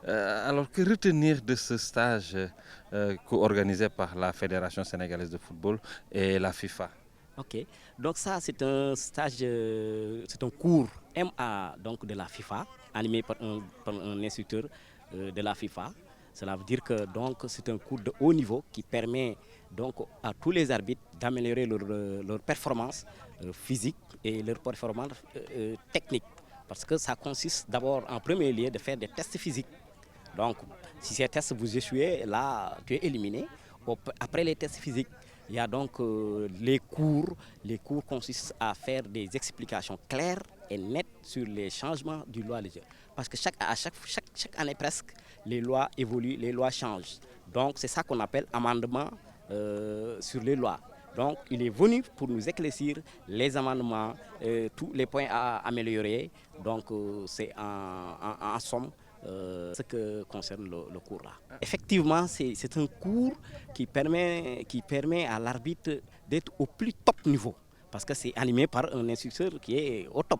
Alors, que retenir de ce stage co-organisé par la Fédération sénégalaise de football et la FIFA? Ok, donc ça c'est un stage, c'est un cours MA donc de la FIFA, animé par un instructeur de la FIFA. Cela veut dire que donc c'est un cours de haut niveau qui permet donc à tous les arbitres d'améliorer leur performance physique et leur performance technique. Parce que ça consiste d'abord en premier lieu de faire des tests physiques. Donc, si ces tests vous échouez, là, tu es éliminé. Après les tests physiques, il y a donc les cours. Les cours consistent à faire des explications claires et nettes sur les changements du loi de jeu. Parce que chaque année presque, les lois évoluent, les lois changent. Donc, c'est ça qu'on appelle amendement sur les lois. Donc, il est venu pour nous éclaircir les amendements, tous les points à améliorer. Donc, c'est en somme ce que concerne le cours là. Effectivement, c'est un cours qui permet à l'arbitre d'être au plus top niveau. Parce que c'est animé par un instructeur qui est au top,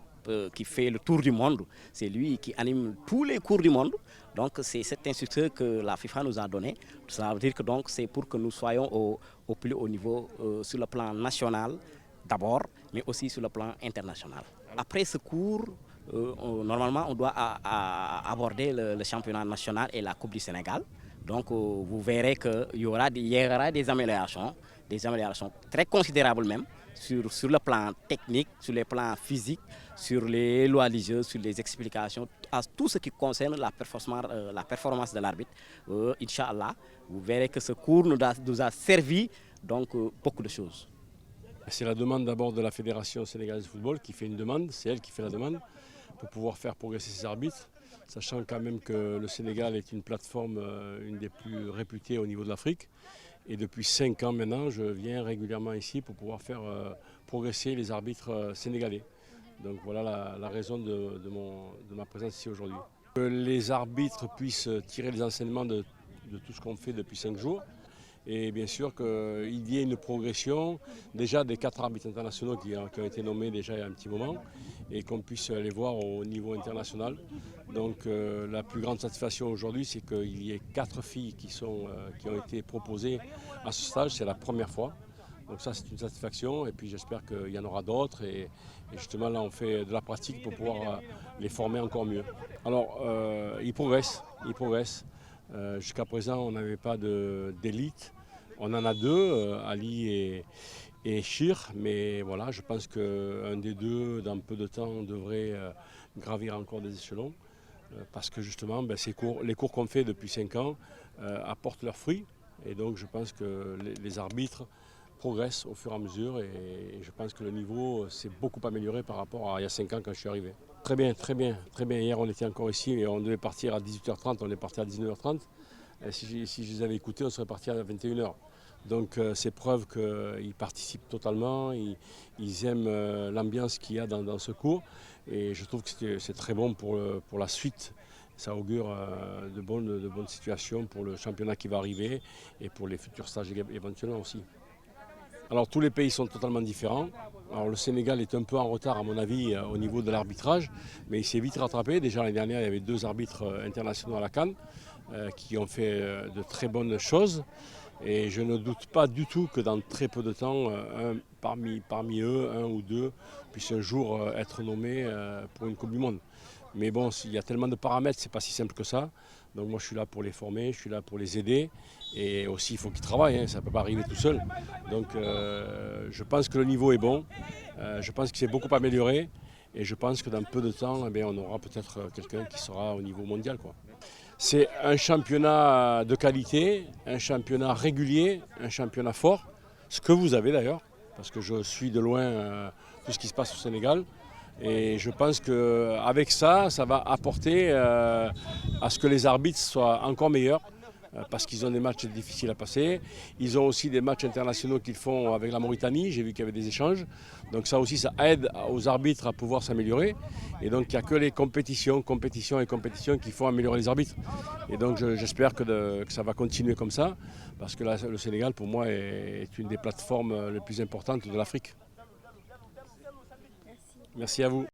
qui fait le tour du monde. C'est lui qui anime tous les cours du monde. Donc c'est cet instructeur que la FIFA nous a donné. Ça veut dire que donc c'est pour que nous soyons au plus haut niveau sur le plan national d'abord, mais aussi sur le plan international. Après ce cours, normalement, on doit aborder le championnat national et la Coupe du Sénégal. Donc, vous verrez qu'il y aura des améliorations très considérables même, sur le plan technique, sur le plan physique, sur les lois du jeu, sur les explications, à tout ce qui concerne la performance de l'arbitre. Inch'Allah, vous verrez que ce cours nous a servi donc, beaucoup de choses. C'est la demande d'abord de la Fédération sénégalaise de football qui fait une demande, c'est elle qui fait la demande pour pouvoir faire progresser ses arbitres, sachant quand même que le Sénégal est une plateforme, une des plus réputées au niveau de l'Afrique. Et depuis 5 ans maintenant, je viens régulièrement ici pour pouvoir faire progresser les arbitres sénégalais. Donc voilà la raison de ma présence ici aujourd'hui. Que les arbitres puissent tirer les enseignements de tout ce qu'on fait depuis 5 jours. Et bien sûr qu'il y ait une progression déjà des 4 arbitres internationaux qui ont été nommés déjà il y a un petit moment et qu'on puisse les voir au niveau international. Donc la plus grande satisfaction aujourd'hui, c'est qu'il y ait 4 filles qui ont été proposées à ce stage, c'est la première fois. Donc ça c'est une satisfaction et puis j'espère qu'il y en aura d'autres et justement là on fait de la pratique pour pouvoir les former encore mieux. Alors ils progressent. Jusqu'à présent, on n'avait pas d'élite. On en a 2, Ali et Chir, mais voilà, je pense qu'un des 2, dans peu de temps, devrait gravir encore des échelons. Parce que justement, les cours qu'on fait depuis 5 ans apportent leurs fruits. Et donc, je pense que les arbitres progressent au fur et à mesure. Et je pense que le niveau s'est beaucoup amélioré par rapport à il y a 5 ans quand je suis arrivé. Très bien, très bien, très bien. Hier, on était encore ici et on devait partir à 18h30, on est parti à 19h30. Et si je les avais écoutés, on serait parti à 21h. Donc c'est preuve qu'ils participent totalement, ils aiment l'ambiance qu'il y a dans ce cours. Et je trouve que c'est très bon pour la suite. Ça augure de bonnes situations pour le championnat qui va arriver et pour les futurs stages éventuellement aussi. Alors tous les pays sont totalement différents. Alors le Sénégal est un peu en retard à mon avis au niveau de l'arbitrage, mais il s'est vite rattrapé. Déjà l'année dernière, il y avait 2 arbitres internationaux à la CAN qui ont fait de très bonnes choses. Et je ne doute pas du tout que dans très peu de temps, parmi eux, 1 ou 2, puissent un jour être nommés pour une Coupe du Monde. Mais bon, il y a tellement de paramètres, c'est pas si simple que ça. Donc moi je suis là pour les former, je suis là pour les aider. Et aussi il faut qu'ils travaillent, hein, ça ne peut pas arriver tout seul. Donc je pense que le niveau est bon, je pense qu'il s'est beaucoup amélioré. Et je pense que dans peu de temps, eh bien, on aura peut-être quelqu'un qui sera au niveau mondial, quoi. C'est un championnat de qualité, un championnat régulier, un championnat fort, ce que vous avez d'ailleurs, parce que je suis de loin tout ce qui se passe au Sénégal. Et je pense qu'avec ça, ça va apporter à ce que les arbitres soient encore meilleurs, parce qu'ils ont des matchs difficiles à passer. Ils ont aussi des matchs internationaux qu'ils font avec la Mauritanie, j'ai vu qu'il y avait des échanges. Donc ça aussi, ça aide aux arbitres à pouvoir s'améliorer. Et donc il n'y a que les compétitions qui font améliorer les arbitres. Et donc j'espère que ça va continuer comme ça, parce que là, le Sénégal, pour moi, est une des plateformes les plus importantes de l'Afrique. Merci à vous.